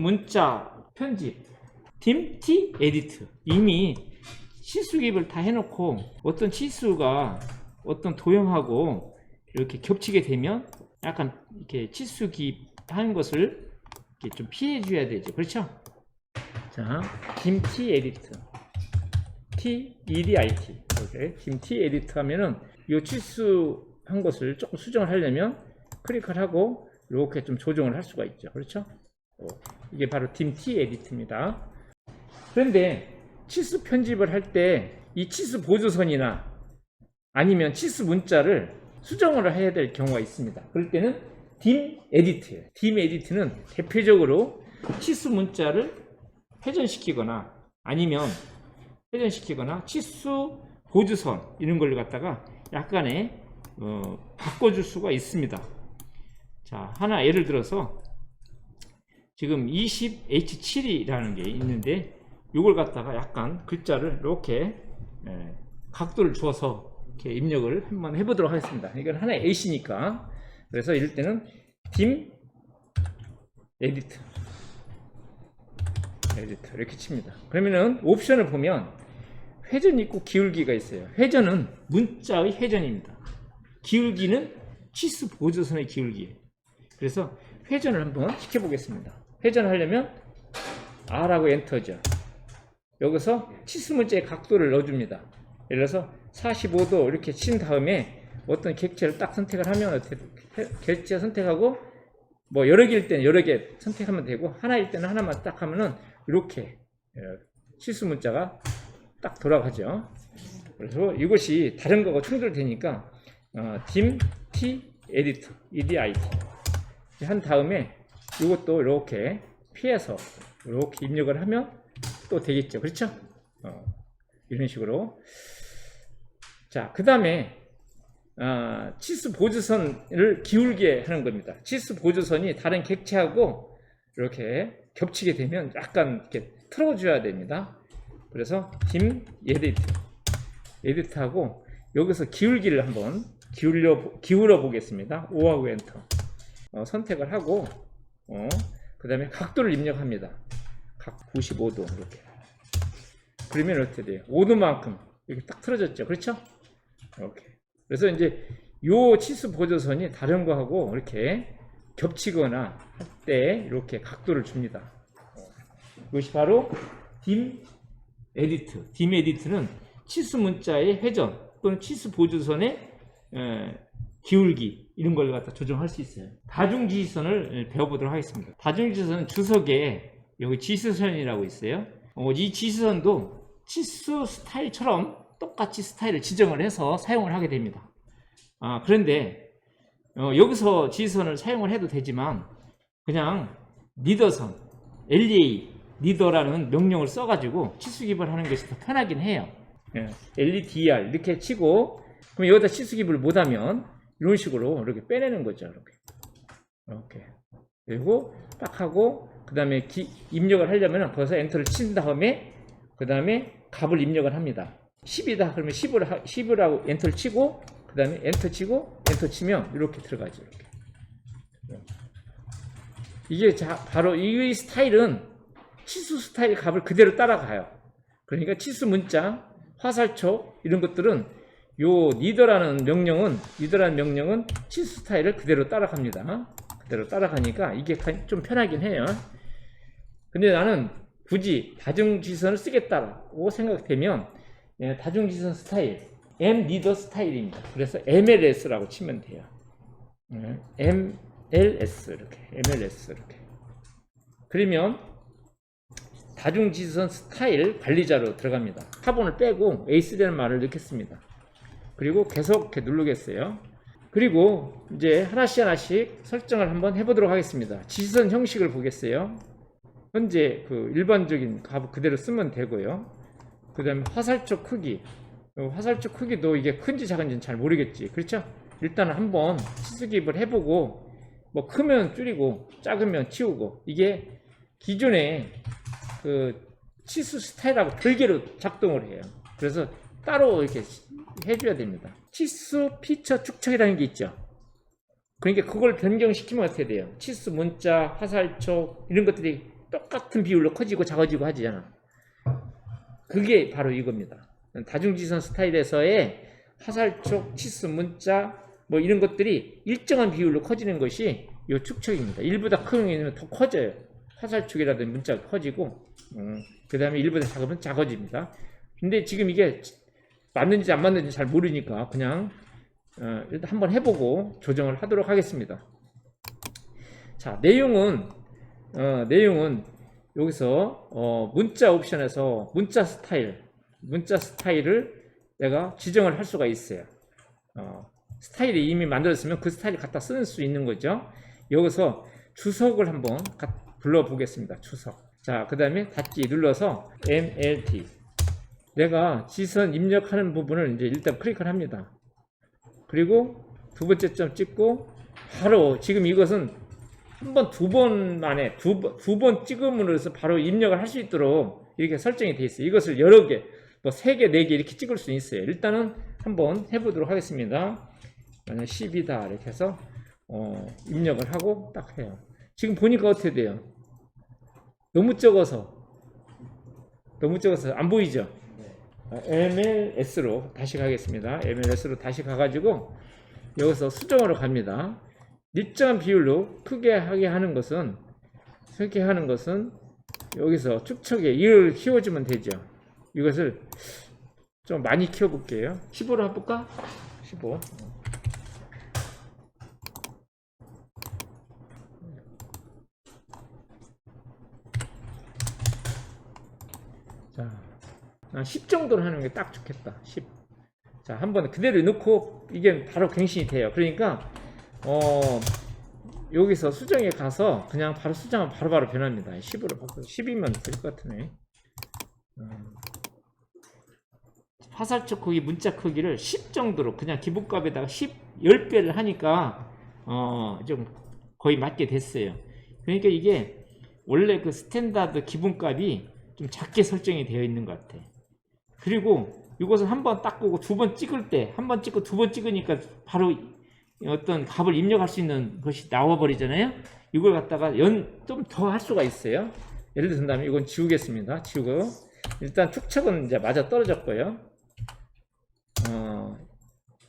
문자 편집 dim t 에디트. 이미 치수 기입을 다 해놓고 어떤 치수가 어떤 도형하고 이렇게 겹치게 되면 약간 이렇게 치수 기입하는 것을 이렇게 좀 피해 줘야 되죠. 그렇죠? 자, dim t 에디트 t edit 이렇게 dim t 에디트 하면은 이 치수 한 것을 조금 수정을 하려면 클릭을 하고 이렇게 좀 조정을 할 수가 있죠. 그렇죠? 이게 바로 dim t 에디트입니다. 그런데 치수 편집을 할 때 이 치수 보조선이나 아니면 치수 문자를 수정을 해야 될 경우가 있습니다. 그럴 때는 dim 에디트예요. dim 에디트는 대표적으로 치수 문자를 회전시키거나 아니면 회전시키거나 치수 보조선 이런 걸 갖다가 약간의 바꿔줄 수가 있습니다. 자, 하나 예를 들어서 지금 20H7이라는 게 있는데 이걸 갖다가 약간 글자를 이렇게 각도를 주어서 이렇게 입력을 한번 해보도록 하겠습니다. 이건 하나의 H니까. 그래서 이럴 때는 dim 에디트 이렇게 칩니다. 그러면은 옵션을 보면 회전 있고 기울기가 있어요. 회전은 문자의 회전입니다. 기울기는 치수 보조선의 기울기예요. 그래서 회전을 한번 시켜보겠습니다. 회전을 하려면 R하고 엔터죠. 여기서 치수 문자의 각도를 넣어줍니다. 예를 들어서 45도 이렇게 친 다음에 어떤 객체를 딱 선택을 하면 어떻게 객체 선택하고 뭐 여러 개일 때는 여러 개 선택하면 되고 하나일 때는 하나만 딱 하면은 이렇게 치수 문자가 딱 돌아가죠. 그래서 이것이 다른 거하고 충돌되니까 dim t edit edit 한 다음에 이것도 이렇게 피해서 이렇게 입력을 하면 또 되겠죠. 그렇죠? 이런 식으로. 자, 그 다음에 치수 보조선을 기울게 하는 겁니다. 치수 보조선이 다른 객체하고 이렇게 겹치게 되면 약간 이렇게 틀어줘야 됩니다. 그래서 dim 에디트하고 여기서 기울기를 한번 기울여 보겠습니다. O하고 엔터 선택을 하고 그 다음에 각도를 입력합니다. 각 95도 이렇게. 그러면 어떻게 돼요? 5도만큼 이렇게 딱 틀어졌죠. 그렇죠? 이렇게. 그래서 이제 요 치수 보조선이 다른 거하고 이렇게 겹치거나 할 때 이렇게 각도를 줍니다. 이것이 바로 dim 에디트. dim 에디트는 치수 문자의 회전 또는 치수 보조선의 기울기 이런 걸 갖다 조정할 수 있어요. 다중지시선을 배워보도록 하겠습니다. 다중지시선은 주석에 여기 지시선이라고 있어요. 이 지시선도 치수 스타일처럼 똑같이 스타일을 지정을 해서 사용을 하게 됩니다. 그런데 여기서 지시선을 사용을 해도 되지만 그냥 리더선 LEA 리더라는 명령을 써가지고 치수 기입을 하는 것이 더 편하긴 해요. LEDR 이렇게 치고 그럼 여기다 치수 기입을 못하면 이런 식으로 이렇게 빼내는 거죠. 이렇게 그리고 딱 하고 그 다음에 입력을 하려면 거기서 엔터를 친 다음에 그 다음에 값을 입력을 합니다. 10이다 그러면 10을 하고 엔터를 치고 그 다음에 엔터 치고 엔터 치면 이렇게 들어가죠. 이게 바로 이 스타일은 치수 스타일 값을 그대로 따라가요. 그러니까 치수 문자, 화살촉 이런 것들은 요 리더라는 명령은 치수 스타일을 그대로 따라갑니다. 그대로 따라가니까 이게 좀 편하긴 해요. 근데 나는 굳이 다중지시선을 쓰겠다고 생각되면 다중지시선 스타일 M 리더 스타일입니다. 그래서 MLS라고 치면 돼요. MLS 이렇게. 그러면 다중지시선 스타일 관리자로 들어갑니다. 타본을 빼고 에이스라는 말을 넣겠습니다. 그리고 계속 이렇게 누르겠어요. 그리고 이제 하나씩 설정을 한번 해보도록 하겠습니다. 지시선 형식을 보겠어요. 현재 그 일반적인 값 그대로 쓰면 되고요. 그 다음에 화살촉 크기. 화살촉 크기도 이게 큰지 작은지는 잘 모르겠지. 그렇죠? 일단은 한번 치수 기입을 해보고 뭐 크면 줄이고 작으면 치우고 이게 기존에 그 치수 스타일하고 별개로 작동을 해요. 그래서 따로 이렇게 해줘야 됩니다. 치수 피처 축척이라는 게 있죠. 그러니까 그걸 변경시키면 어떻게 돼요? 치수 문자, 화살촉 이런 것들이 똑같은 비율로 커지고 작아지고 하잖아. 그게 바로 이겁니다. 다중지선 스타일에서의 화살촉, 치수, 문자 뭐 이런 것들이 일정한 비율로 커지는 것이 이 축척입니다. 일보다 큰 경우에는 더 커져요. 화살촉이라든지 문자가 커지고 그 다음에 일보다 작으면 작아집니다. 근데 지금 이게 맞는지 안 맞는지 잘 모르니까 그냥 일단 한번 해보고 조정을 하도록 하겠습니다. 자, 내용은 여기서 문자 옵션에서 문자 스타일을 내가 지정을 할 수가 있어요. 스타일이 이미 만들었으면 그 스타일을 갖다 쓸 수 있는 거죠. 여기서 주석을 한번 불러 보겠습니다. 주석. 자, 그 다음에 닫기 눌러서 MLT. 내가 지선 입력하는 부분을 이제 일단 클릭을 합니다. 그리고 두 번째 점 찍고 바로 지금 이것은 한 번, 두 번 만에 두 번 찍음으로써 바로 입력을 할 수 있도록 이렇게 설정이 되어 있어요. 이것을 여러 개, 뭐 3개, 4개 이렇게 찍을 수 있어요. 일단은 한번 해보도록 하겠습니다. 만약 10이다 이렇게 해서 입력을 하고 딱 해요. 지금 보니까 어떻게 돼요? 너무 적어서 안 보이죠? MLS로 다시 가겠습니다. MLS로 다시 가가지고 여기서 수정으로 갑니다. 일정한 비율로 크게 하게 하는 것은 여기서 축척에 이를 키워주면 되죠. 이것을 좀 많이 키워볼게요. 15로 해볼까? 15. 자, 10 정도로 하는 게 딱 좋겠다. 10. 자, 한번 그대로 넣고 이게 바로 갱신이 돼요. 그러니까 여기서 수정에 가서 그냥 바로 수정하면 바로바로 변합니다. 10으로 바꿔서 10이면 될 것 같으네. 화살촉 크기, 문자 크기를 10 정도로 그냥 기본값에다가 10배를 하니까 좀 거의 맞게 됐어요. 그러니까 이게 원래 그 스탠다드 기본값이 좀 작게 설정이 되어 있는 것 같아. 그리고 이것을 한번 딱 보고 두 번 찍을 때 한 번 찍고 두 번 찍으니까 바로 어떤 값을 입력할 수 있는 것이 나와버리잖아요. 이걸 갖다가 좀 더 할 수가 있어요. 예를 든다면 이건 지우겠습니다. 지우고 일단 축척은 이제 맞아 떨어졌고요.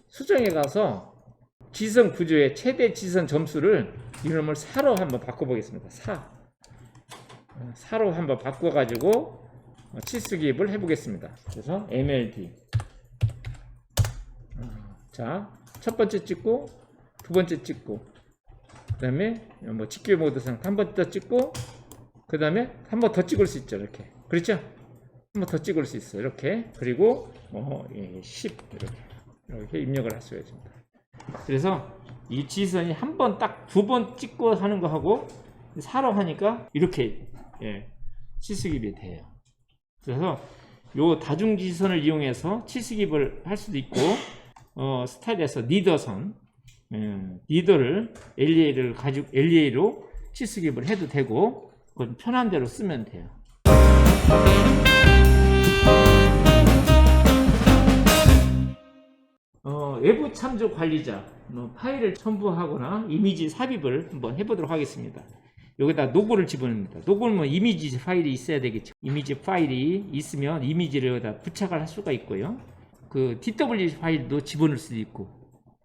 수정에 가서 지선 구조의 최대 지선 점수를 이름을 4로 한번 바꿔보겠습니다. 4로 한번 바꿔가지고 치수 기입을 해보겠습니다. 그래서 MLD. 자, 첫 번째 찍고, 두 번째 찍고, 그 다음에 뭐 직교 모드상 한 번 더 찍고, 그 다음에 한 번 더 찍을 수 있죠. 이렇게. 그렇죠? 한 번 더 찍을 수 있어요. 이렇게. 그리고 10 이렇게 입력을 할 수가 있습니다. 그래서 이 지선이 한 번 딱 두 번 찍고 하는 거 하고 4로 하니까 이렇게 치수 기입이 돼요. 그래서 요 다중지선을 이용해서 치수 기입을 할 수도 있고 스타일에서 니더선 니더를 LEA를 가지고 LEA로 치수 기입을 해도 되고 그건 편한 대로 쓰면 돼요. 외부 참조 관리자 파일을 첨부하거나 이미지 삽입을 한번 해보도록 하겠습니다. 여기다 로고를 집어넣습니다. 로고는 뭐 이미지 파일이 있어야 되겠죠. 이미지 파일이 있으면 이미지를 여기다 부착을 할 수가 있고요. 그 DWG 파일도 집어넣을 수도 있고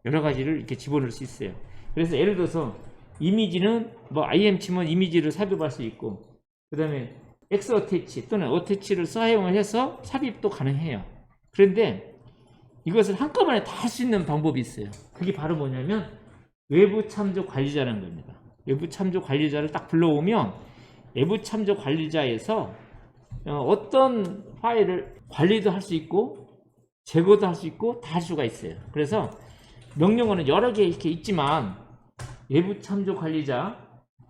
여러 가지를 이렇게 집어넣을 수 있어요. 그래서 예를 들어서 이미지는 뭐 IM 치면 이미지를 삽입할 수 있고 그 다음에 X 어태치 또는 어태치를 사용을 해서 삽입도 가능해요. 그런데 이것을 한꺼번에 다 할 수 있는 방법이 있어요. 그게 바로 뭐냐면 외부 참조 관리자라는 겁니다. 외부 참조 관리자를 딱 불러오면 외부 참조 관리자에서 어떤 파일을 관리도 할 수 있고 제거도 할 수 있고 다 할 수가 있어요. 그래서 명령어는 여러 개 이렇게 있지만 외부 참조 관리자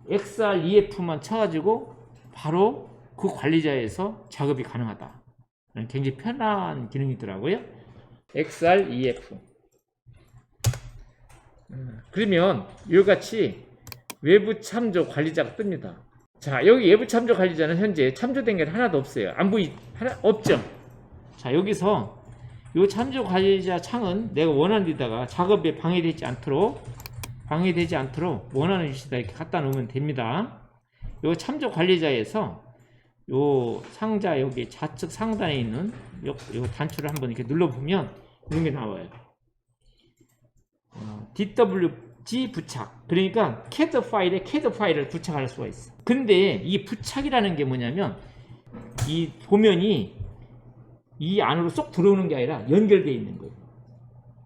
XREF만 쳐가지고 바로 그 관리자에서 작업이 가능하다. 굉장히 편한 기능이더라고요. XREF. 그러면 이같이 외부 참조 관리자가 뜹니다. 자, 여기 외부 참조 관리자는 현재 참조된 게 하나도 없어요. 없죠. 자, 여기서 이 참조 관리자 창은 내가 원하는 데다가 작업에 방해되지 않도록 원하는 위치에다 이렇게 갖다 놓으면 됩니다. 요 참조 관리자에서 요 상자 여기 좌측 상단에 있는 요 단추를 한번 이렇게 눌러보면 이런 게 나와요. DWG 부착. 그러니까 CAD 파일에 CAD 파일을 부착할 수가 있어. 근데 이 부착이라는 게 뭐냐면 이 도면이 이 안으로 쏙 들어오는 게 아니라 연결되어 있는 거예요.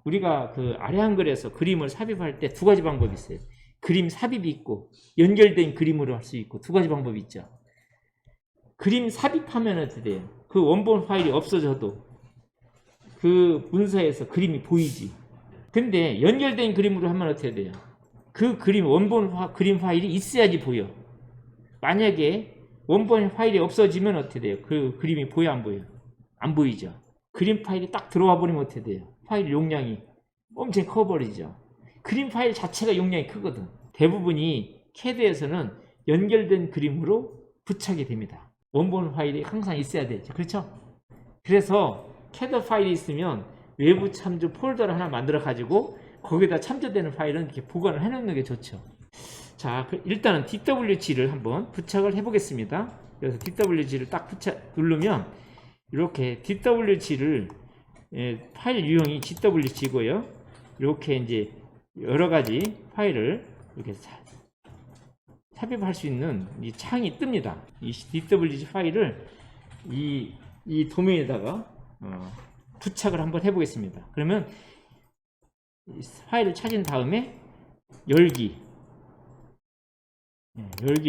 우리가 그 아래 한글에서 그림을 삽입할 때 두 가지 방법이 있어요. 그림 삽입이 있고 연결된 그림으로 할 수 있고 두 가지 방법이 있죠. 그림 삽입하면 어떻게 돼요? 그 원본 파일이 없어져도 그 문서에서 그림이 보이지. 근데 연결된 그림으로 하면 어떻게 돼요? 그 그림 원본 그림 파일이 있어야지 보여. 만약에 원본 파일이 없어지면 어떻게 돼요? 그 그림이 보여 안 보여? 안 보이죠. 그림 파일이 딱 들어와 버리면 어떻게 돼요? 파일 용량이 엄청 커버리죠. 그림 파일 자체가 용량이 크거든. 대부분이 CAD에서는 연결된 그림으로 부착이 됩니다. 원본 파일이 항상 있어야 되죠. 그렇죠? 그래서 CAD 파일이 있으면 외부 참조 폴더를 하나 만들어 가지고 거기다 참조되는 파일은 이렇게 보관을 해 놓는 게 좋죠. 자, 일단은 DWG를 한번 부착을 해 보겠습니다. 그래서 DWG를 딱 누르면 이렇게 DWG를 파일 유형이 DWG고요. 이렇게 이제 여러 가지 파일을 이렇게 삽입할 수 있는 이 창이 뜹니다. 이 DWG 파일을 이 도면에다가 부착을 한번 해보겠습니다. 그러면 이 파일을 찾은 다음에 열기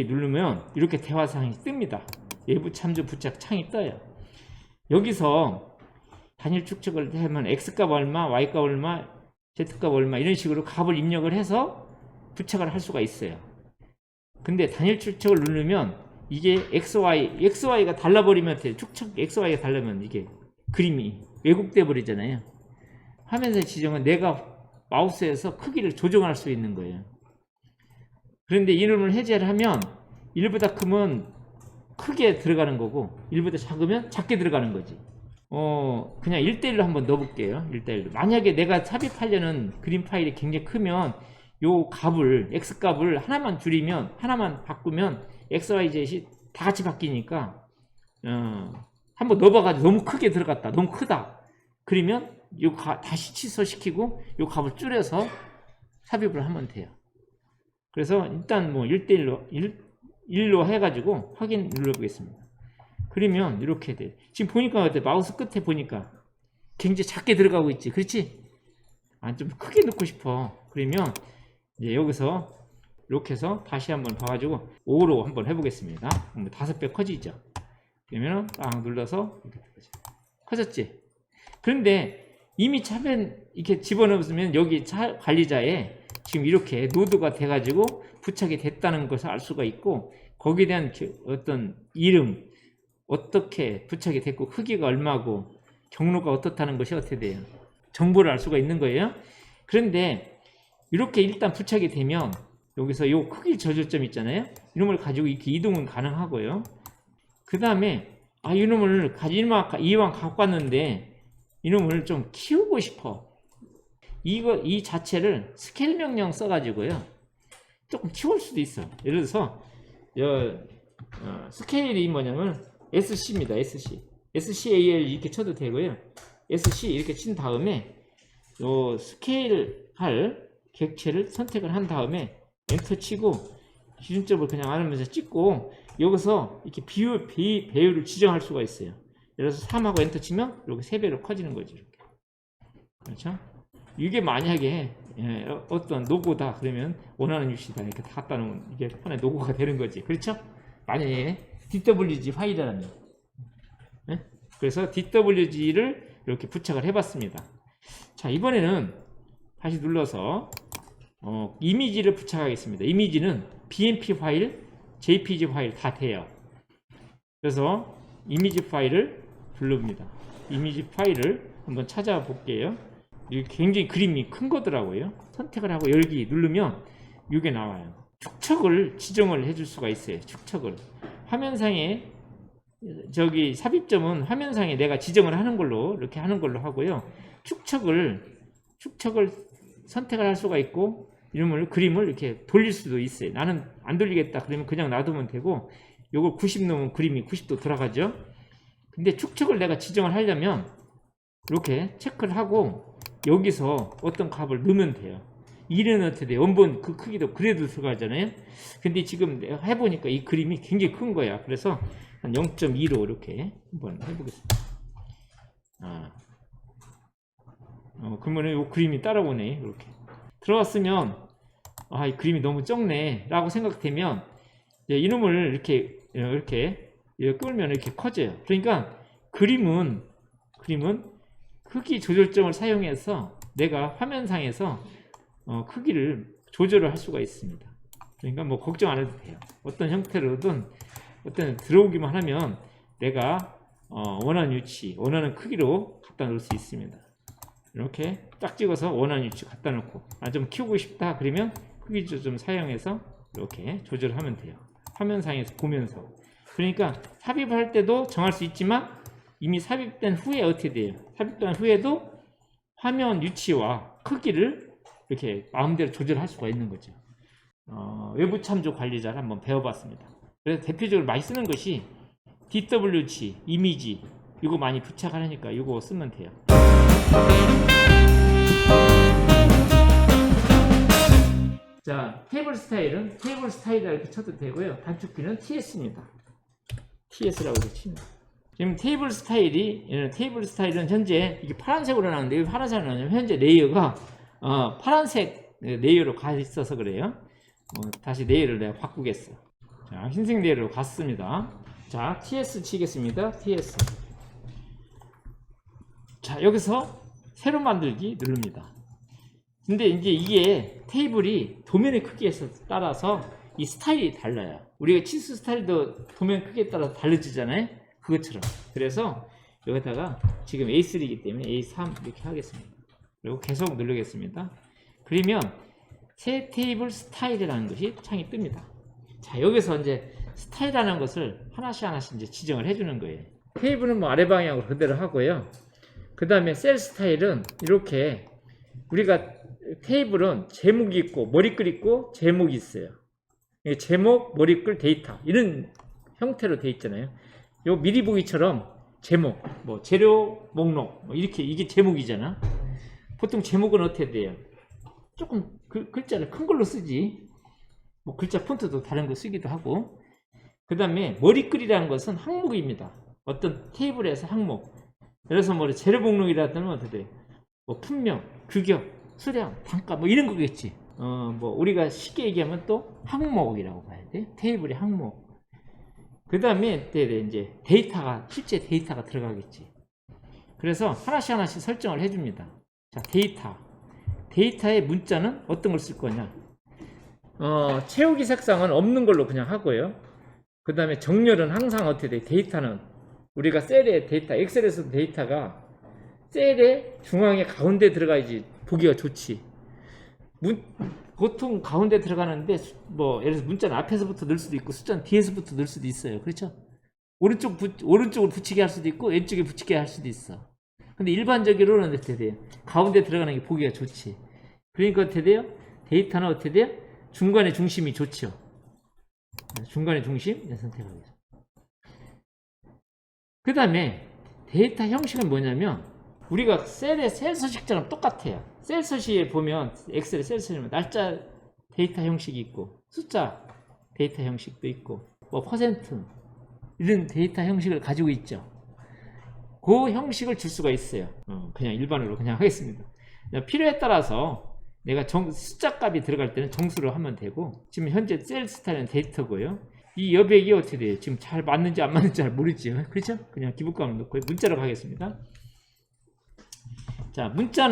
누르면 이렇게 대화사항이 뜹니다. 외부 참조 부착 창이 떠요. 여기서 단일 축적을 하면 X값 얼마, Y값 얼마, Z값 얼마 이런 식으로 값을 입력을 해서 부착을 할 수가 있어요. 근데 단일 축적을 누르면 이게 XY가 달라버리면 축적 XY가 달라면 이게 그림이 왜곡돼 버리잖아요. 화면의 지정은 내가 마우스에서 크기를 조정할 수 있는 거예요. 그런데 이놈을 해제를 하면 1보다 크면 크게 들어가는 거고 1보다 작으면 작게 들어가는 거지. 그냥 1:1로 한번 넣어볼게요. 1:1로. 만약에 내가 삽입하려는 그림 파일이 굉장히 크면 요 값을 X값을 하나만 줄이면 하나만 바꾸면 XYZ이 다 같이 바뀌니까 한번 넣어봐가지고 너무 크게 들어갔다. 너무 크다. 그러면 요 다시 취소시키고 요 값을 줄여서 삽입을 하면 돼요. 그래서 일단 뭐 1:1로 해가지고 확인 눌러보겠습니다. 그러면 이렇게 돼. 지금 보니까 어때? 마우스 끝에 보니까 굉장히 작게 들어가고 있지. 그렇지? 좀 크게 넣고 싶어. 그러면 이제 여기서 이렇게 해서 다시 한번 봐가지고 5로 한번 해보겠습니다. 5배 커지죠. 그러면 딱 눌러서 이렇게 커졌지. 그런데 이미 차변 이렇게 집어넣으면 여기 관리자에 지금 이렇게 노드가 돼가지고 부착이 됐다는 것을 알 수가 있고 거기에 대한 어떤 이름 어떻게 부착이 됐고 크기가 얼마고 경로가 어떻다는 것이 어떻게 돼요? 정보를 알 수가 있는 거예요. 그런데 이렇게 일단 부착이 되면 여기서 이 크기 조절점 있잖아요. 이놈을 가지고 이렇게 이동은 가능하고요. 그 다음에 이놈을 이왕 갖고 왔는데 이놈을 좀 키우고 싶어. 이 자체를 스케일 명령 써가지고요. 조금 키울 수도 있어. 예를 들어서 스케일이 뭐냐면 SC입니다. SCAL 이렇게 쳐도 되고요. SC 이렇게 친 다음에 요 스케일 할 객체를 선택을 한 다음에 엔터 치고 기준점을 그냥 알면서 찍고 여기서 이렇게 배율을 지정할 수가 있어요. 예를 들어서 3하고 엔터 치면 이렇게 3배로 커지는 거죠. 이렇게. 그렇죠? 이게 만약에 어떤 노고다 그러면 원하는 위치다 이렇게 다 갖다 놓으면 이게 하나의 노고가 되는 거지. 그렇죠? 만약에 DWG 파일이라면 그래서 DWG를 이렇게 부착을 해봤습니다. 자, 이번에는 다시 눌러서 이미지를 부착하겠습니다. 이미지는 BMP 파일, JPG 파일 다 돼요. 그래서 이미지 파일을 부릅니다. 이미지 파일을 한번 찾아볼게요. 이게 굉장히 그림이 큰 거더라고요. 선택을 하고 열기 누르면 이게 나와요. 축척을 지정을 해줄 수가 있어요. 축척을 화면상에 삽입점은 화면상에 내가 지정을 하는 걸로 이렇게 하는 걸로 하고요. 축척을 선택을 할 수가 있고 이름을 그림을 이렇게 돌릴 수도 있어요. 나는 안 돌리겠다 그러면 그냥 놔두면 되고, 요걸 90 넣으면 그림이 90도 돌아가죠. 근데 축척을 내가 지정을 하려면 이렇게 체크를 하고 여기서 어떤 값을 넣으면 돼요. 1은 어떻게 돼요? 원본 그 크기도 그래도 들어가잖아요. 근데 지금 내가 해보니까 이 그림이 굉장히 큰 거야. 그래서 한 0.2로 이렇게 한번 해보겠습니다. 그러면 이 그림이 따라오네. 이렇게 들어왔으면 이 그림이 너무 적네 라고 생각되면 이놈을 이렇게 끌면 이렇게 커져요. 그러니까 그림은 크기 조절점을 사용해서 내가 화면상에서 크기를 조절을 할 수가 있습니다. 그러니까 뭐 걱정 안 해도 돼요. 어떤 형태로든 어떤 들어오기만 하면 내가 원하는 위치, 원하는 크기로 갖다 놓을 수 있습니다. 이렇게 딱 찍어서 원하는 위치 갖다 놓고 좀 키우고 싶다 그러면 크기 조절 사용해서 이렇게 조절하면 돼요. 화면상에서 보면서. 그러니까 삽입할 때도 정할 수 있지만 이미 삽입된 후에 어떻게 돼요? 삽입된 후에도 화면 위치와 크기를 이렇게 마음대로 조절할 수가 있는 거죠. 외부 참조 관리자를 한번 배워봤습니다. 그래서 대표적으로 많이 쓰는 것이 DWG, 이미지 이거 많이 부착하니까 이거 쓰면 돼요. 자, 테이블 스타일은 테이블 스타일이라고 이렇게 쳐도 되고요. 단축키는 TS입니다. TS라고 이렇게 칩니다. 지금 테이블 스타일은 현재 이게 파란색으로 나오는데 왜 파란색으로 나오냐면 현재 레이어가 파란색 레이어로 가 있어서 그래요. 다시 레이어를 내가 바꾸겠어. 자, 흰색 레이어로 갔습니다. 자, TS 치겠습니다. TS. 자, 여기서 새로 만들기 누릅니다. 근데 이제 이게 테이블이 도면의 크기에 따라서 이 스타일이 달라요. 우리가 치수 스타일도 도면 크기에 따라서 달라지잖아요. 그것처럼. 그래서 여기다가 지금 A3이기 때문에 A3 이렇게 하겠습니다. 그리고 계속 누르겠습니다. 그러면 새 테이블 스타일이라는 것이 창이 뜹니다. 자, 여기서 이제 스타일이라는 것을 하나씩 이제 지정을 해주는 거예요. 테이블은 뭐 아래 방향으로 그대로 하고요. 그 다음에 셀 스타일은 이렇게 우리가 테이블은 제목이 있고 머리글 있고 제목이 있어요. 제목, 머리글, 데이터 이런 형태로 되어 있잖아요. 요 미리 보기처럼 제목, 뭐 재료 목록 뭐 이렇게 이게 제목이잖아. 보통 제목은 어떻게 돼요? 조금 글자를 큰 걸로 쓰지. 뭐 글자 폰트도 다른 거 쓰기도 하고. 그 다음에 머리글이라는 것은 항목입니다. 어떤 테이블에서 항목. 예를 들어서 뭐 재료 목록이라든지 어떻게 돼요? 뭐 품명, 규격, 수량, 단가 뭐 이런 거겠지. 뭐 우리가 쉽게 얘기하면 또 항목이라고 봐야 돼. 테이블의 항목. 그 다음에 이제 데이터가 실제 데이터가 들어가겠지. 그래서 하나씩 설정을 해줍니다. 자, 데이터의 문자는 어떤 걸 쓸 거냐? 채우기 색상은 없는 걸로 그냥 하고요. 그 다음에 정렬은 항상 어떻게 돼? 데이터는 우리가 셀의 데이터, 엑셀에서 데이터가 셀의 중앙에 가운데 들어가야지 보기가 좋지. 보통 가운데 들어가는데 뭐 예를 들어서 문자는 앞에서부터 넣을 수도 있고 숫자는 뒤에서부터 넣을 수도 있어요. 그렇죠? 오른쪽으로 붙이게 할 수도 있고 왼쪽에 붙이게 할 수도 있어. 근데 일반적으로는 어떻게 돼요? 가운데 들어가는 게 보기가 좋지. 그러니까 어떻게 돼요? 데이터는 어떻게 돼요? 중간의 중심이 좋죠. 중간의 중심 선택하겠습니다. 그 다음에 데이터 형식은 뭐냐면 우리가 셀의 셀 서식처럼 똑같아요. 셀 서식에 보면 엑셀의 셀 서식은 날짜 데이터 형식이 있고 숫자 데이터 형식도 있고 뭐 퍼센트 이런 데이터 형식을 가지고 있죠. 그 형식을 줄 수가 있어요. 그냥 일반으로 그냥 하겠습니다. 필요에 따라서 내가 숫자 값이 들어갈 때는 정수를 하면 되고 지금 현재 셀 스타일은 데이터고요. 이 여백이 어떻게 돼요? 지금 잘 맞는지 안 맞는지 잘 모르지요. 그렇죠? 그냥 기본값을 넣고 문자로 가겠습니다. 자, 문자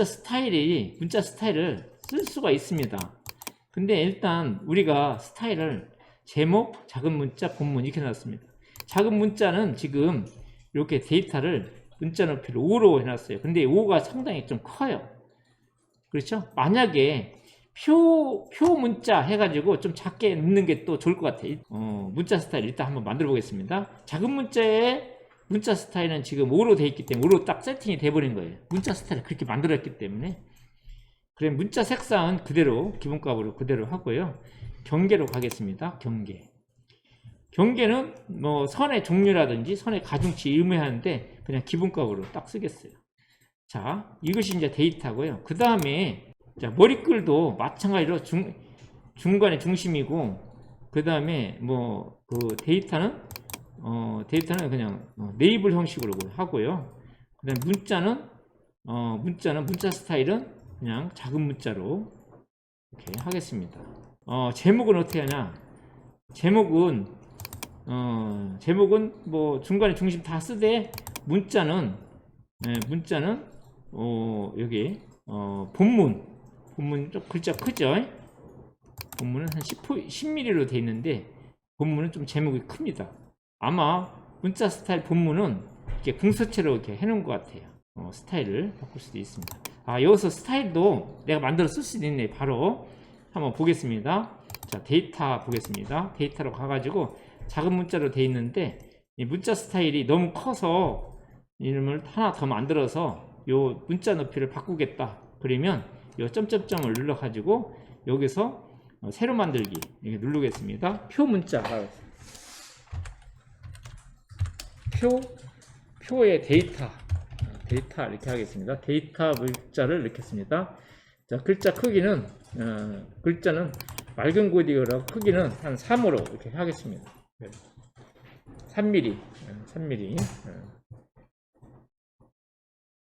스타일을 쓸 수가 있습니다. 근데 일단 우리가 스타일을 제목, 작은 문자, 본문 이렇게 놨습니다. 작은 문자는 지금 이렇게 데이터를 문자 높이를 5로 해놨어요. 근데 5가 상당히 좀 커요. 그렇죠? 만약에 표 문자 해가지고 좀 작게 넣는 게 또 좋을 것 같아요. 문자 스타일 일단 한번 만들어 보겠습니다. 작은 문자의 문자 스타일은 지금 5로 돼 있기 때문에 5로 딱 세팅이 돼버린 거예요. 문자 스타일을 그렇게 만들었기 때문에 그래 문자 색상은 그대로 기본값으로 그대로 하고요. 경계로 가겠습니다. 경계는 뭐 선의 종류라든지 선의 가중치 의무하는데 그냥 기본값으로 딱 쓰겠어요. 자, 이것이 이제 데이터고요. 그 다음에 머리글도 마찬가지로 중간에 중심이고, 그 다음에 뭐 그 데이터는 그냥 네이블 형식으로 하고요. 그 다음에 문자 스타일은 그냥 작은 문자로 이렇게 하겠습니다. 제목은 어떻게 하냐? 제목은 뭐 중간에 중심 다 쓰되 문자는 여기 본문 좀 글자 크죠? 본문은 한 10mm로 되어 있는데 본문은 좀 제목이 큽니다. 아마 문자 스타일 본문은 이렇게 궁서체로 이렇게 해놓은 것 같아요. 스타일을 바꿀 수도 있습니다. 여기서 스타일도 내가 만들어 쓸 수도 있네. 바로 한번 보겠습니다. 자, 데이터 보겠습니다. 데이터로 가가지고 작은 문자로 되어 있는데 이 문자 스타일이 너무 커서 이름을 하나 더 만들어서 요 문자 높이를 바꾸겠다. 그러면 요 점점점을 눌러가지고 여기서 새로 만들기 이렇게 누르겠습니다. 표 문자 표의 데이터 이렇게 하겠습니다. 데이터 문자를 넣겠습니다. 자, 글자 크기는 글자는 맑은 고딕으로 크기는 한 3으로 이렇게 하겠습니다. 3mm.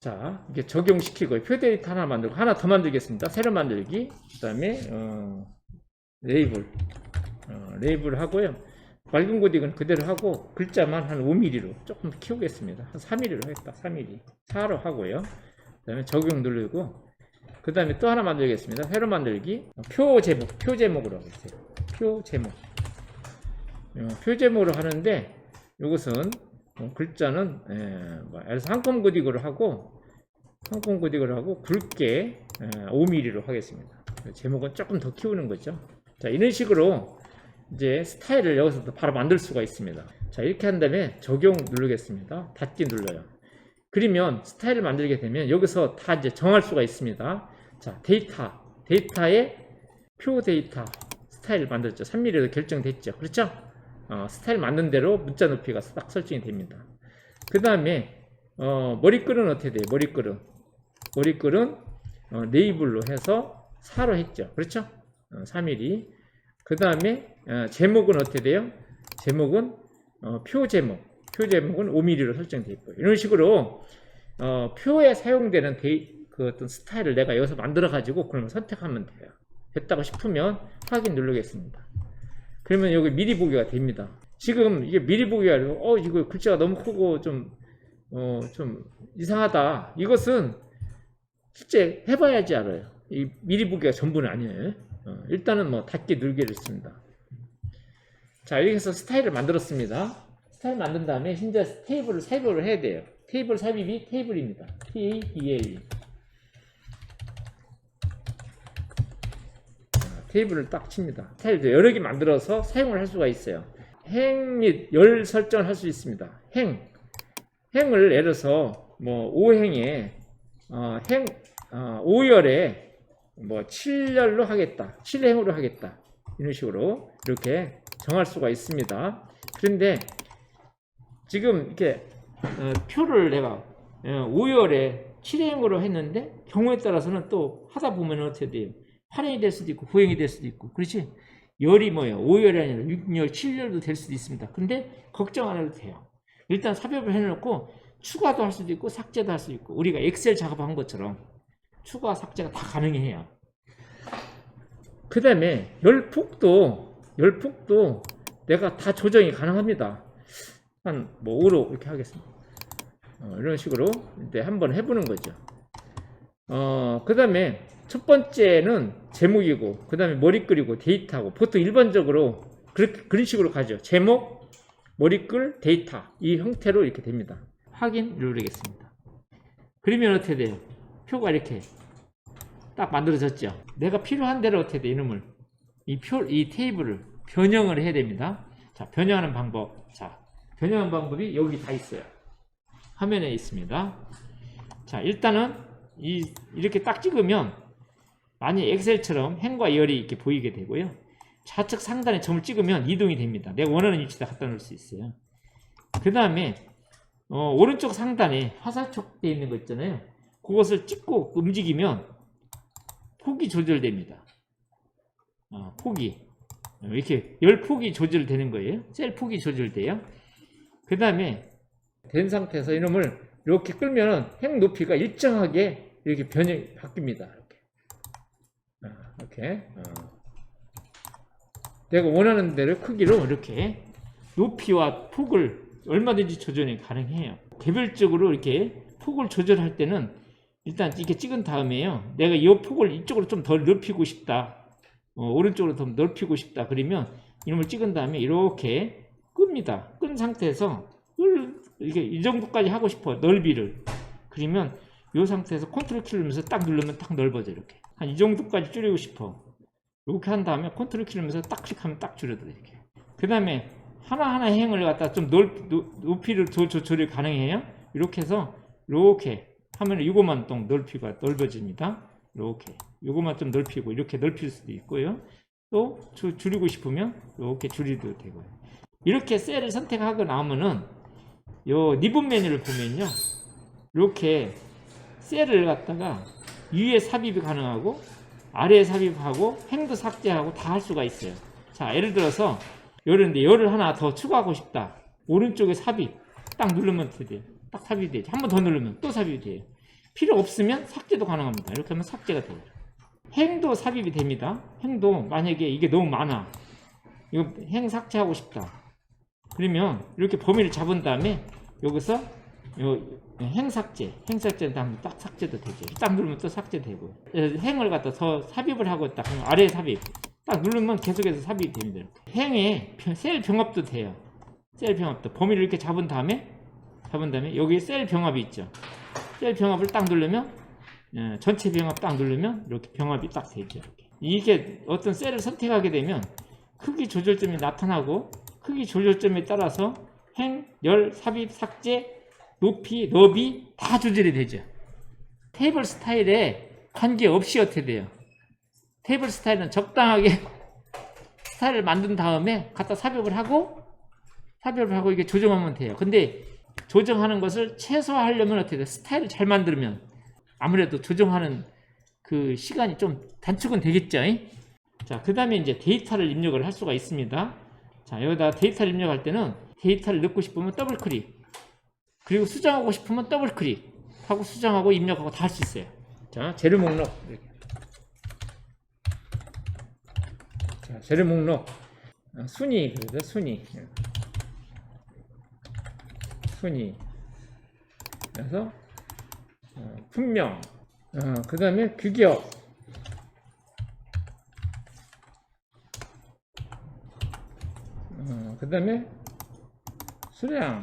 자, 이게 적용시키고 표 데이터 하나 만들고 하나 더 만들겠습니다. 새로 만들기. 그다음에 레이블 하고요. 맑은 고딕은 그대로 하고 글자만 한 5mm로 조금 키우겠습니다. 한 3mm로 하겠다. 3mm. 4로 하고요. 그다음에 적용 누르고 그다음에 또 하나 만들겠습니다. 새로 만들기. 표 제목으로 하겠어요. 표 제목으로 하는데 이것은 글자는 한컴 고딕으로 하고 굵게 5mm로 하겠습니다. 제목은 조금 더 키우는 거죠. 자, 이런 식으로 이제 스타일을 여기서도 바로 만들 수가 있습니다. 자, 이렇게 한 다음에 적용 누르겠습니다. 닫기 눌러요. 그러면 스타일을 만들게 되면 여기서 다 이제 정할 수가 있습니다. 자, 데이터에 표 데이터 스타일 만들었죠. 3mm로 결정됐죠. 그렇죠? 스타일 만든 대로 문자 높이가 딱 설정이 됩니다. 그 다음에 머리글은 어떻게 돼요? 머리글은 네이블로 해서 4로 했죠. 그렇죠? 3mm. 그 다음에 제목은 어떻게 돼요? 제목은 표 제목은 5mm로 설정되어 있고요. 이런 식으로 표에 사용되는 그 어떤 스타일을 내가 여기서 만들어 가지고 그러면 선택하면 돼요. 됐다고 싶으면 확인 누르겠습니다. 그러면 여기 미리 보기가 됩니다. 지금 이게 미리 보기가 아니고 이거 글자가 너무 크고 좀 이상하다. 이것은 실제 해봐야지 알아요. 이 미리 보기가 전부는 아니에요. 일단은 뭐 닫기 누르기를 했습니다. 자, 이렇게 해서 스타일을 만들었습니다. 스타일 만든 다음에 이제 테이블을 삽입을 해야 돼요. 테이블 삽입이 테이블입니다. TABL. 테이블을 딱 칩니다. 스타일도 여러 개 만들어서 사용을 할 수가 있어요. 행 및 열 설정을 할 수 있습니다. 행을 예를 들어서 뭐 5행에 5열에 뭐 7열로 하겠다. 7행으로 하겠다. 이런 식으로 이렇게 정할 수가 있습니다. 그런데 지금 이렇게 표를 내가 5열에 7행으로 했는데 경우에 따라서는 또 하다 보면 어떻게 돼요? 8행이 될 수도 있고 9행이 될 수도 있고, 그렇지? 열이 뭐예요? 5열이 아니라 6열, 7열도 될 수도 있습니다. 근데 걱정 안 해도 돼요. 일단 삽입을 해놓고 추가도 할 수도 있고 삭제도 할 수도 있고, 우리가 엑셀 작업한 것처럼 추가 삭제가 다 가능해요. 그 다음에 열폭도 내가 다 조정이 가능합니다. 한 뭐 5로 이렇게 하겠습니다. 이런 식으로 이제 한번 해보는 거죠. 그 다음에 첫 번째는 제목이고, 그 다음에 머리글이고 데이터고, 보통 일반적으로 그런 식으로 가죠. 제목, 머리글, 데이터, 이 형태로 이렇게 됩니다. 확인 누르겠습니다. 그러면 어떻게 돼요? 표가 이렇게 딱 만들어졌죠. 내가 필요한 대로 어떻게 돼? 이놈을 이 테이블을 변형을 해야 됩니다. 자, 변형하는 방법. 자, 변형하는 방법이 여기 다 있어요. 화면에 있습니다. 자, 일단은 이렇게 딱 찍으면 만약 엑셀처럼 행과 열이 이렇게 보이게 되고요. 좌측 상단에 점을 찍으면 이동이 됩니다. 내가 원하는 위치에다 갖다 놓을 수 있어요. 그 다음에 오른쪽 상단에 화살촉 되어 있는 거 있잖아요. 그것을 찍고 움직이면 폭이 조절됩니다. 폭이 이렇게 열 폭이 조절되는 거예요. 셀 폭이 조절돼요. 그 다음에 된 상태에서 이놈을 이렇게 끌면 행 높이가 일정하게 이렇게 변형이 바뀝니다. 이렇게 내가 원하는 대로 크기로 이렇게 높이와 폭을 얼마든지 조절이 가능해요. 개별적으로 이렇게 폭을 조절할 때는 일단 이렇게 찍은 다음에요. 내가 이 폭을 이쪽으로 좀 더 넓히고 싶다. 오른쪽으로 더 넓히고 싶다. 그러면 이놈을 찍은 다음에 이렇게 끕니다. 끈 상태에서 이렇게 이 정도까지 하고 싶어. 넓이를. 그러면 이 상태에서 컨트롤 키를 누르면서 딱 누르면 딱 넓어져. 이렇게. 한 이 정도까지 줄이고 싶어. 이렇게 한 다음에 컨트롤 키를 누르면서 딱 클릭하면 딱 줄여져. 이렇게. 그 다음에 하나하나 행을 갖다 좀 높이를 조절이 가능해요. 이렇게 해서 이렇게 하면 이것만 또 넓이가 넓어집니다. 이렇게 이것만 좀 넓히고 이렇게 넓힐 수도 있고요. 또 줄이고 싶으면 이렇게 줄이도 되고요. 이렇게 셀을 선택하고 나면은 요 리본 메뉴를 보면요. 이렇게 셀을 갖다가 위에 삽입이 가능하고 아래에 삽입하고 행도 삭제하고 다 할 수가 있어요. 자, 예를 들어서 열인데 열을 하나 더 추가하고 싶다. 오른쪽에 삽입 딱 누르면 돼요. 딱 삽입이 되죠. 한 번 더 누르면 또 삽입이 돼요. 필요 없으면 삭제도 가능합니다. 이렇게 하면 삭제가 돼요. 행도 삽입이 됩니다. 행도 만약에 이게 너무 많아. 이거 행 삭제하고 싶다. 그러면 이렇게 범위를 잡은 다음에 여기서 요 행 삭제는 다음에 딱 삭제도 되죠. 딱 누르면 또 삭제되고. 행을 갖다 더 삽입을 하고 있다. 그러면 아래 삽입. 딱 누르면 계속해서 삽입이 됩니다. 이렇게. 행에 셀 병합도 돼요. 셀 병합도. 범위를 이렇게 잡은 다음에 여기 셀 병합이 있죠. 셀 병합을 딱 누르면 전체 병합 딱 누르면 이렇게 병합이 딱 되죠. 이게 어떤 셀을 선택하게 되면 크기 조절점이 나타나고 크기 조절점에 따라서 행, 열, 삽입, 삭제, 높이, 너비 다 조절이 되죠. 테이블 스타일에 관계없이 어떻게 돼요? 테이블 스타일은 적당하게 스타일을 만든 다음에 갖다 삽입을 하고 이게 조정하면 돼요. 근데 조정하는 것을 최소화하려면 어떻게 돼? 스타일을 잘 만들면 아무래도 조정하는 그 시간이 좀 단축은 되겠죠. 자, 그 다음에 이제 데이터를 입력을 할 수가 있습니다. 자, 여기다 데이터를 입력할 때는 데이터를 넣고 싶으면 더블 클릭, 그리고 수정하고 싶으면 더블 클릭 하고 수정하고 입력하고 다 할 수 있어요. 자, 재료 목록. 자, 재료 목록. 순위, 그래서 순위. 그래서 분명, 그 다음에 규격, 그 다음에 수량,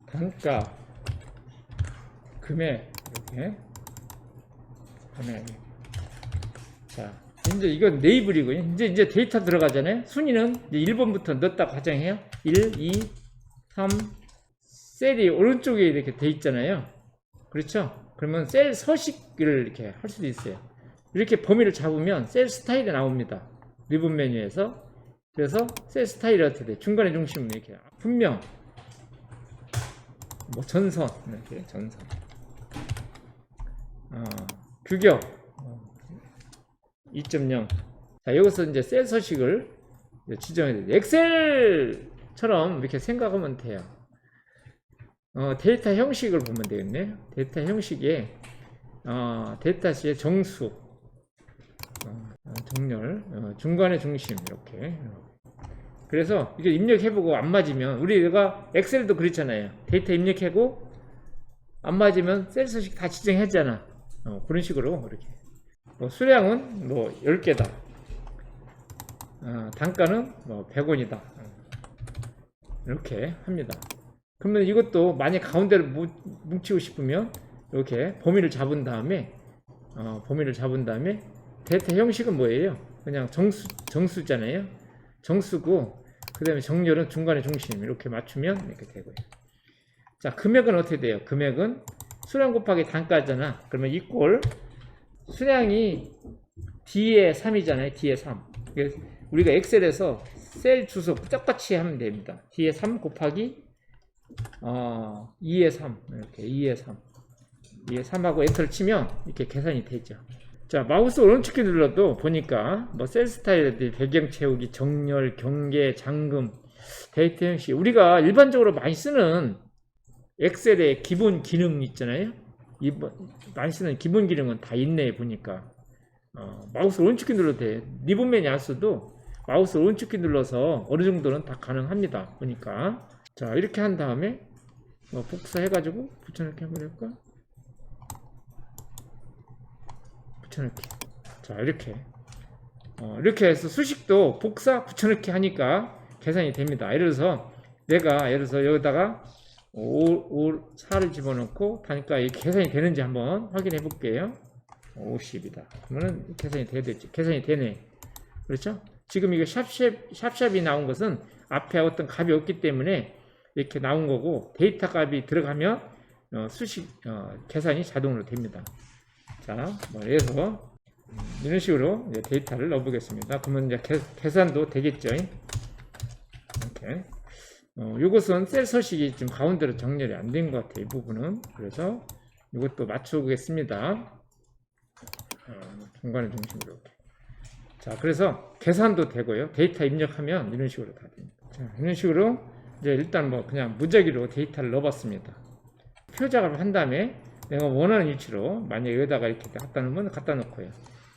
단가, 금액, 이렇게 금액. 자, 이제 이건 네이블이고요. 이제 데이터 들어가잖아요. 순위는 이제 1번부터 넣었다 가정해요. 1, 2, 3, 셀이 오른쪽에 이렇게 돼 있잖아요. 그렇죠? 그러면 셀 서식을 이렇게 할 수도 있어요. 이렇게 범위를 잡으면 셀 스타일이 나옵니다. 리본 메뉴에서. 그래서 셀 스타일이 어떻게 돼? 중간에 중심 이렇게 분명, 뭐 전선 이렇게 전선, 규격 2.0. 자, 여기서 이제 셀 서식을 지정해야 돼요. 엑셀처럼 이렇게 생각하면 돼요. 데이터 형식을 보면 되겠네요. 데이터 형식에 데이터시의 정수, 정렬, 중간의 중심 이렇게. 그래서 이게 입력해보고 안 맞으면 우리가 엑셀도 그렇잖아요. 데이터 입력하고 안 맞으면 셀 서식 다 지정했잖아. 그런 식으로 이렇게. 수량은 뭐 10개다. 단가는 뭐 100원이다. 이렇게 합니다. 그러면 이것도 만약 가운데를 뭉치고 싶으면 이렇게 범위를 잡은 다음에 데이터 형식은 뭐예요? 그냥 정수잖아요. 정수고 그 다음에 정렬은 중간에 중심 이렇게 맞추면 이렇게 되고요. 자, 금액은 어떻게 돼요? 금액은 수량 곱하기 단가잖아. 그러면 이꼴 수량이 D에 3이잖아요. D에 3. 그래서 우리가 엑셀에서 셀 주소 똑같이 하면 됩니다. D에 3 곱하기 2에 3 이렇게 2에 3 2에 3하고 엔터를 치면 이렇게 계산이 되죠. 자, 마우스 오른쪽키 눌러도 보니까 뭐 셀 스타일, 배경 채우기, 정렬, 경계, 잠금, 데이터 형식, 우리가 일반적으로 많이 쓰는 엑셀의 기본 기능 있잖아요. 많이 쓰는 기본 기능은 다 있네 보니까. 마우스 오른쪽키 눌러도 돼. 리본맨이 안 써도 마우스 오른쪽키 눌러서 어느 정도는 다 가능합니다 보니까. 자, 이렇게 한 다음에 복사해가지고 붙여넣기 한번 해볼까? 붙여넣기. 자, 이렇게 해서 수식도 복사 붙여넣기 하니까 계산이 됩니다. 예를 들어서 여기다가 4를 집어넣고 단가 이 계산이 되는지 한번 확인해 볼게요. 50이다. 그러면은 계산이 되겠지. 계산이 되네. 그렇죠? 지금 이거 샵샵이 나온 것은 앞에 어떤 값이 없기 때문에 이렇게 나온 거고, 데이터 값이 들어가면 계산이 자동으로 됩니다. 자, 그래서 이런 식으로 이제 데이터를 넣어보겠습니다. 그러면 이제 계산도 되겠죠. 이렇게. 이것은 셀 서식이 좀 가운데로 정렬이 안 된 것 같아요. 이 부분은. 그래서 이것도 맞춰보겠습니다. 중간에 중심으로 이렇게. 자, 그래서 계산도 되고요. 데이터 입력하면 이런 식으로 다 됩니다. 자, 이런 식으로 이제 일단 그냥 무작위로 데이터를 넣어봤습니다. 표 작업을 한 다음에 내가 원하는 위치로 만약에 여기다가 이렇게 갖다 놓으면 갖다 놓고요.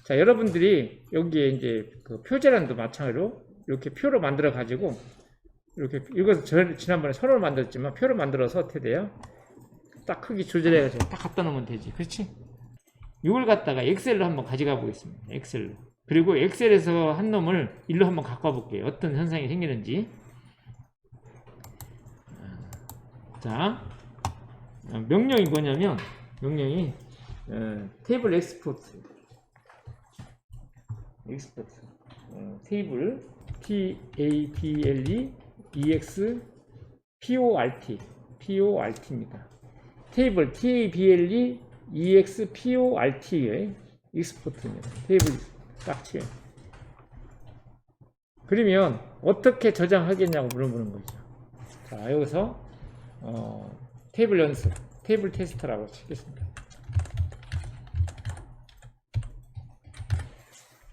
자, 여러분들이 여기에 이제 그 표제란도 마찬가지로 이렇게 표로 만들어 가지고 이렇게 이것을 지난번에 선호를 만들었지만 표를 만들어서 어떻게 돼요? 딱 크기 조절해 가지고 딱 갖다 놓으면 되지. 그렇지? 이걸 갖다가 엑셀로 한번 가져가 보겠습니다. 엑셀로. 그리고 엑셀에서 한 놈을 일로 한번 갖고 볼게요. 어떤 현상이 생기는지. 자, 명령이 뭐냐면 테이블 엑스포트 테이블 table PORT입니다. 테이블 table PORT의 익스포트입니다. 테이블 딱 치요. 그러면 어떻게 저장하겠냐고 물어보는 거죠. 자, 여기서 테이블 연습, 테이블 테스트라고 치겠습니다.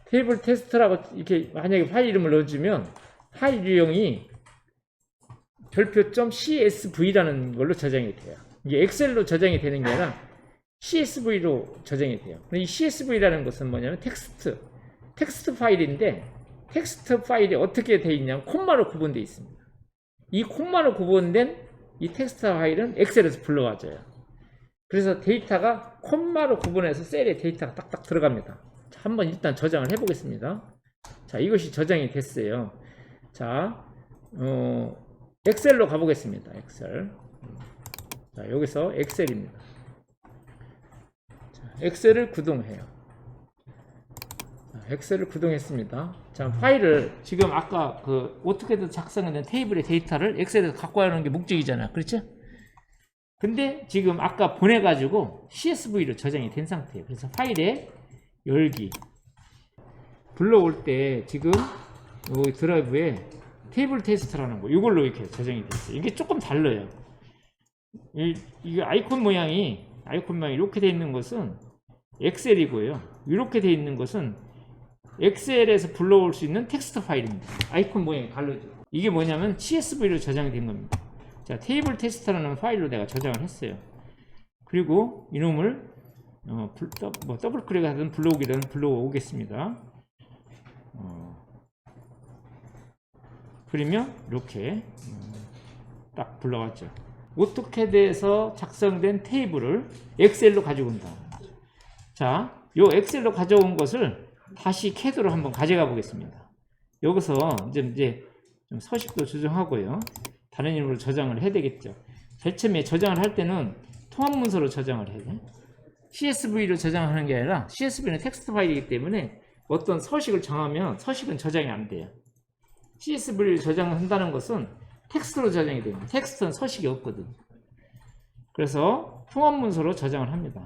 테이블 테스트라고 이렇게 만약에 파일 이름을 넣어주면 파일 유형이 별표점 CSV라는 걸로 저장이 돼요. 이게 엑셀로 저장이 되는 게 아니라 CSV로 저장이 돼요. 이 CSV라는 것은 뭐냐면 텍스트 파일인데, 텍스트 파일이 어떻게 되어 있냐면 콤마로 구분되어 있습니다. 이 콤마로 구분된 이 텍스트 파일은 엑셀에서 불러와줘요. 그래서 데이터가 콤마로 구분해서 셀에 데이터가 딱딱 들어갑니다. 자, 한번 일단 저장을 해 보겠습니다. 자, 이것이 저장이 됐어요. 자, 엑셀로 가보겠습니다. 엑셀. 자, 여기서 엑셀입니다. 자, 엑셀을 구동해요. 자, 엑셀을 구동했습니다. 자, 파일을 지금 아까 그 오토캐드 작성된 테이블의 데이터를 엑셀에서 갖고 와는 게 목적이잖아요. 그렇죠? 근데 지금 아까 보내가지고 CSV로 저장이 된 상태예요. 그래서 파일에 열기 불러올 때 지금 이 드라이브에 테이블 테스트라는 거 이걸로 이렇게 저장이 됐어요. 이게 조금 달라요. 이게 아이콘 모양이 이렇게 되어 있는 것은 엑셀이고요. 이렇게 되어 있는 것은 엑셀에서 불러올 수 있는 텍스트 파일입니다. 아이콘 모양이 다르죠. 이게 뭐냐면 CSV로 저장이 된 겁니다. 자, 테이블 테스트라는 파일로 내가 저장을 했어요. 그리고 이놈을 더블 클릭 하든 불러오기든 불러오겠습니다. 그러면 이렇게 딱 불러왔죠. 오토캐드에서 작성된 테이블을 엑셀로 가지고 온다. 자, 요 엑셀로 가져온 것을 다시 캐드로 한번 가져가 보겠습니다. 여기서 이제 좀 서식도 조정하고요. 다른 이름으로 저장을 해야 되겠죠. 제일 처음에 저장을 할 때는 통합 문서로 저장을 해야 돼요. CSV로 저장하는 게 아니라 CSV는 텍스트 파일이기 때문에 어떤 서식을 정하면 서식은 저장이 안 돼요. CSV를 저장한다는 것은 텍스트로 저장이 됩니다. 텍스트는 서식이 없거든. 그래서 통합 문서로 저장을 합니다.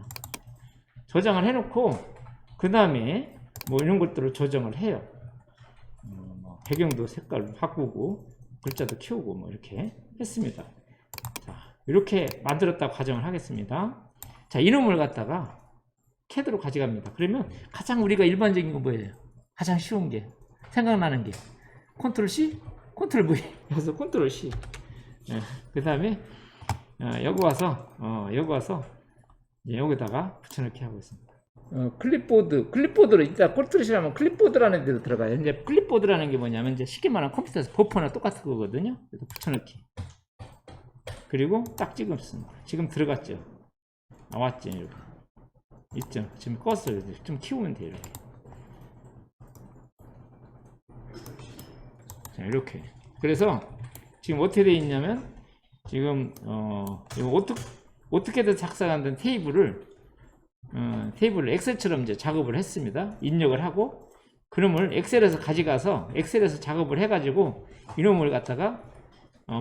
저장을 해놓고 그 다음에 뭐 이런 것들을 조정을 해요. 뭐 배경도 색깔 바꾸고 글자도 키우고 뭐 이렇게 했습니다. 자, 이렇게 만들었다고 가정을 하겠습니다. 자, 이놈을 갖다가 CAD로 가져갑니다. 그러면 가장 우리가 일반적인 거 뭐예요? 가장 쉬운 게 생각나는 게 컨트롤 C, 컨트롤 V. 그래서 컨트롤 C. 그 다음에 여기 와서 여기다가 붙여넣기 하고 있습니다. 클립보드로 이따 컨트롤이라면 클립보드라는 데도 들어가요. 이제 클립보드라는 게 뭐냐면 이제 쉽게 말하면 컴퓨터에서 버퍼나 똑같은 거거든요. 그래서 붙여넣기. 그리고 딱 찍습니다. 지금 들어갔죠. 나왔죠. 이렇게. 있죠. 지금 껐어요. 좀 키우면 돼요. 이렇게. 자, 이렇게. 그래서 지금 어떻게 되어 있냐면 지금 어떻게든 작성한 테이블을 엑셀처럼 이제 작업을 했습니다. 입력을 하고 그놈을 엑셀에서 가져가서 엑셀에서 작업을 해가지고 이놈을 갖다가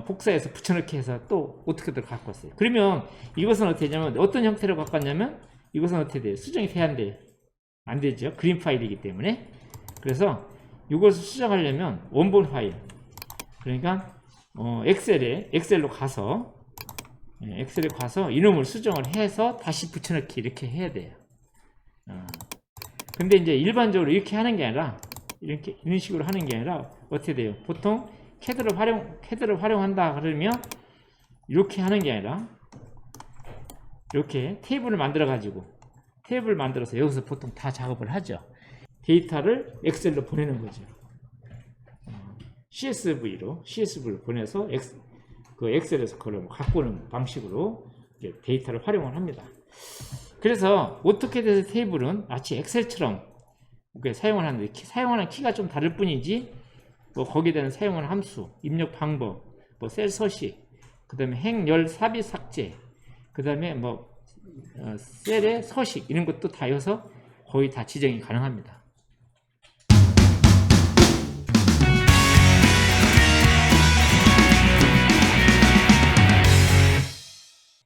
복사해서 붙여넣기 해서 또 어떻게든 갖고 왔어요. 그러면 이것은 어떻게 되냐면 어떤 형태로 갖고 왔냐면 이것은 어떻게 돼요? 수정이 돼야 안 돼요? 안 되죠. 그림 파일이기 때문에. 그래서 이것을 수정하려면 원본 파일. 그러니까 엑셀로 가서 이놈을 수정을 해서 다시 붙여넣기 이렇게 해야 돼요. 근데 이제 일반적으로 이렇게 하는 게 아니라 이런 식으로 하는 게 아니라 어떻게 돼요? 보통 CAD를 활용한다 그러면 이렇게 하는 게 아니라 이렇게 테이블을 만들어서 여기서 보통 다 작업을 하죠. 데이터를 엑셀로 보내는 거죠. CSV로 보내서 엑셀에서 그걸 갖고 오는 방식으로 데이터를 활용을 합니다. 그래서 오토캐드 테이블은 마치 엑셀처럼 사용을 하는데 사용하는 키가 좀 다를 뿐이지 뭐 거기에 대한 사용하는 함수, 입력 방법, 뭐 셀 서식, 그 다음에 행렬 삽입 삭제, 그 다음에 뭐 셀의 서식 이런 것도 다 여서 거의 다 지정이 가능합니다.